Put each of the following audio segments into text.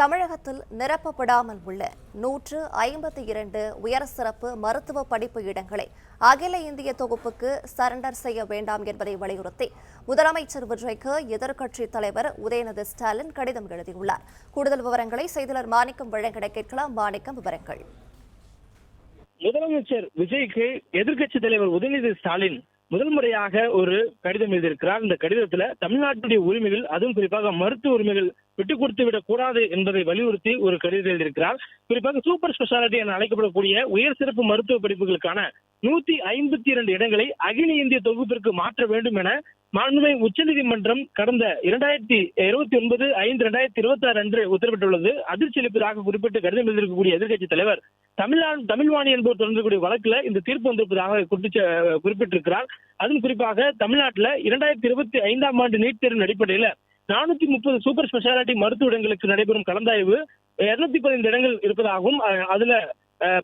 தமிழகத்தில் நிரப்பப்படாமல் உள்ள 152 உயர் சிறப்பு மருத்துவ படிப்பு இடங்களை அகில இந்திய தொகுப்புக்கு சரண்டர் செய்ய வேண்டாம் என்பதை வலியுறுத்தி முதலமைச்சர் விஜய்க்கு எதிர்க்கட்சித் தலைவர் உதயநிதி ஸ்டாலின் கடிதம் எழுதியுள்ளார். கூடுதல் விவரங்களை செய்தியாளர் மாணிக்கம் வழங்கிட கேட்கலாம். மாணிக்கம், விவரங்கள். முதலமைச்சர் விஜய்க்கு எதிர்க்கட்சித் தலைவர் உதயநிதி ஸ்டாலின் முதல் முறையாக ஒரு கடிதம் எழுதியிருக்கிறார். இந்த கடிதத்துல தமிழ்நாட்டுடைய உரிமைகள், அதுவும் குறிப்பாக மருத்துவ உரிமைகள் விட்டுக் கொடுத்து விடக் கூடாது என்பதை வலியுறுத்தி ஒரு கடிதம் எழுதியிருக்கிறார். குறிப்பாக சூப்பர் ஸ்பெஷாலிட்டி என அழைக்கப்படக்கூடிய உயர் சிறப்பு மருத்துவ படிப்புகளுக்கான 152 இடங்களை அகில இந்திய தொகுப்பிற்கு மாற்ற வேண்டும் என மாண்புமிகு உச்சநீதிமன்றம் கடந்த 2029/5/2026 அன்று உத்தரவிட்டுள்ளது. அதிர்ச்சி அளிப்பதாக குறிப்பிட்டு கடிதம் எழுதியிருக்கக்கூடிய எதிர்க்கட்சித் தலைவர் தமிழ்வாணி என்பவர் தொடர்ந்தக்கூடிய வழக்குல இந்த தீர்ப்பு வந்திருப்பதாக குறிப்பிட்டிருக்கிறார். அதுவும் குறிப்பாக தமிழ்நாட்டில் 2025ஆம் ஆண்டு நீட் தேர்வின் அடிப்படையில் 430 சூப்பர் ஸ்பெஷாலிட்டி மருத்துவ இடங்களுக்கு நடைபெறும் கலந்தாய்வு 215 இடங்கள் இருப்பதாகவும், அதுல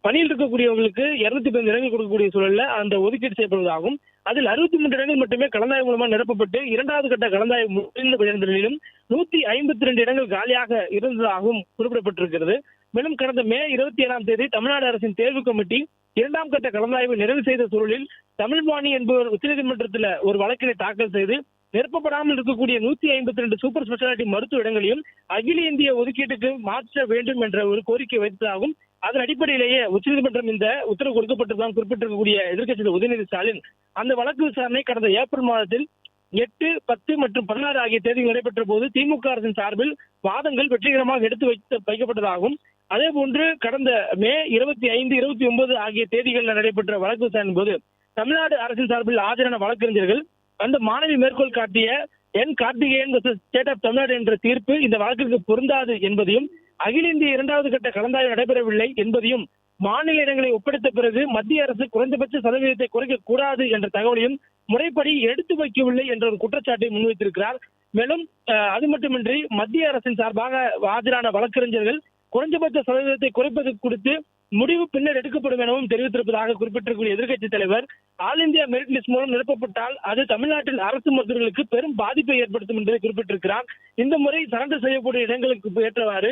பணியில் இருக்கக்கூடியவர்களுக்கு 215 இடங்கள் கொடுக்கக்கூடிய சூழல்ல அந்த ஒதுக்கீடு செய்யப்படுவதாகவும், அதில் 63 இடங்கள் மட்டுமே கலந்தாய்வு மூலமா நிரப்பப்பட்டு இரண்டாவது கட்ட கலந்தாய்வு முடிந்த நிலையிலும் 152 இடங்கள் காலியாக இருந்ததாகவும் குறிப்பிடப்பட்டிருக்கிறது. மேலும் கடந்த மே 27ஆம் தேதி தமிழ்நாடு அரசின் தேர்வு கமிட்டி 2ஆம் கட்ட கலந்தாய்வு நிறைவு செய்த சூழலில் தமிழ்வாணி என்பவர் உச்சநீதிமன்றத்தில் ஒரு வழக்கினை தாக்கல் செய்து நிரப்பப்படாமல் இருக்கக்கூடிய 152 சூப்பர் ஸ்பெஷாலிட்டி மருத்துவ இடங்களையும் அகில இந்திய ஒதுக்கீட்டுக்கு மாற்ற வேண்டும் என்ற ஒரு கோரிக்கை வைத்ததாகவும், அதன் அடிப்படையிலேயே உச்சநீதிமன்றம் இந்த உத்தரவு கொடுக்கப்பட்டதாக குறிப்பிட்டிருக்கக்கூடிய எதிர்க்கட்சி உதயநிதி ஸ்டாலின் அந்த வழக்கு விசாரணை கடந்த ஏப்ரல் மாதத்தில் 8, 10 மற்றும் 16 ஆகிய தேதிகள் நடைபெற்ற போது திமுக அரசின் சார்பில் வாதங்கள் வெற்றிகரமாக எடுத்து வைக்கப்பட்டதாகவும், அதே போன்று கடந்த மே 25, 29 ஆகிய தேதிகளில் நடைபெற்ற வழக்கு விசாரணை போது தமிழ்நாடு அரசின் சார்பில் ஆஜரான வழக்கறிஞர்கள் அந்த மாணவி மேற்கோள் காட்டிய என் கார்த்திகேயன் ஸ்டேட் ஆஃப் தமிழ்நாடு என்ற தீர்ப்பு இந்த வழக்கிற்கு பொருந்தாது என்பதையும், அகில இந்திய 2வது கட்ட கலந்தாய்வு நடைபெறவில்லை என்பதையும், மாநில இடங்களை ஒப்படைத்த பிறகு மத்திய அரசு குறைந்தபட்ச சதவீதத்தை குறைக்க கூடாது என்ற தகவலையும் முறைப்படி எடுத்து வைக்கவில்லை என்ற ஒரு குற்றச்சாட்டை முன்வைத்திருக்கிறார். மேலும் அது மட்டுமின்றி மத்திய அரசின் சார்பாக ஆஜரான வழக்கறிஞர்கள் குறைந்தபட்ச சதவீதத்தை குறைப்பது குறித்து முடிவு பின்னர் எடுக்கப்படும் எனவும் தெரிவித்திருப்பதாக குறிப்பிட்டிருக்கூடிய எதிர்க்கட்சித் தலைவர், ஆல் இந்தியா மெரிட் லிஸ்ட் மூலம் நிரப்பப்பட்டால் அது தமிழ்நாட்டில் அரசு மருத்துவர்களுக்கு பெரும் பாதிப்பை ஏற்படுத்தும் என்பதை குறிப்பிட்டிருக்கிறார். இந்த முறை சரண்டர் செய்யக்கூடிய இடங்களுக்கு ஏற்றவாறு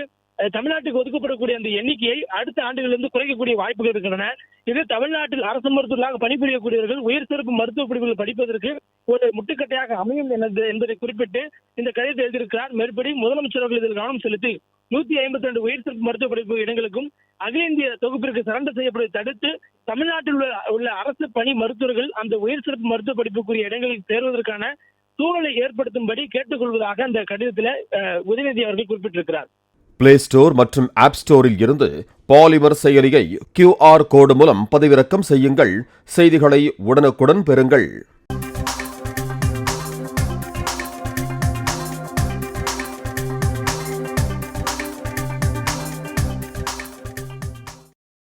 தமிழ்நாட்டுக்கு ஒதுக்கப்படக்கூடிய அந்த எண்ணிக்கையை அடுத்த ஆண்டுகளிலிருந்து குறைக்கக்கூடிய வாய்ப்புகள் இருக்கின்றன. இது தமிழ்நாட்டில் அரசு மருத்துவர்களாக பணிபுரியக்கூடியவர்கள் உயர் சிறப்பு மருத்துவ படிப்புகள் படிப்பதற்கு ஒரு முட்டுக்கட்டையாக அமையும் என்பதை குறிப்பிட்டு இந்த கடிதத்தை எழுதியிருக்கிறார். மேற்படி முதலமைச்சர் அவர்கள் இதில் கவனம் செலுத்தி 152 உயர் சிறப்பு மருத்துவ படிப்பு இடங்களுக்கும் அகில இந்திய தொகுப்பிற்கு சரண்டர் செய்யப்படுவதை தடுத்து தமிழ்நாட்டில் உள்ள அரசு பணி மருத்துவர்கள் அந்த உயர் சிறப்பு மருத்துவ படிப்புக்குரிய இடங்களில் சேருவதற்கான சூழலை ஏற்படுத்தும்படி கேட்டுக்கொள்வதாக அந்த கடிதத்தில் உதயநிதி அவர்கள் குறிப்பிட்டிருக்கிறார். பிளே ஸ்டோர் மற்றும் ஆப் ஸ்டோரில் இருந்து பாலிமர் செயலியை QR கோடு மூலம் பதிவிறக்கம் செய்யுங்கள். செய்திகளை உடனுக்குடன் பெறுங்கள்.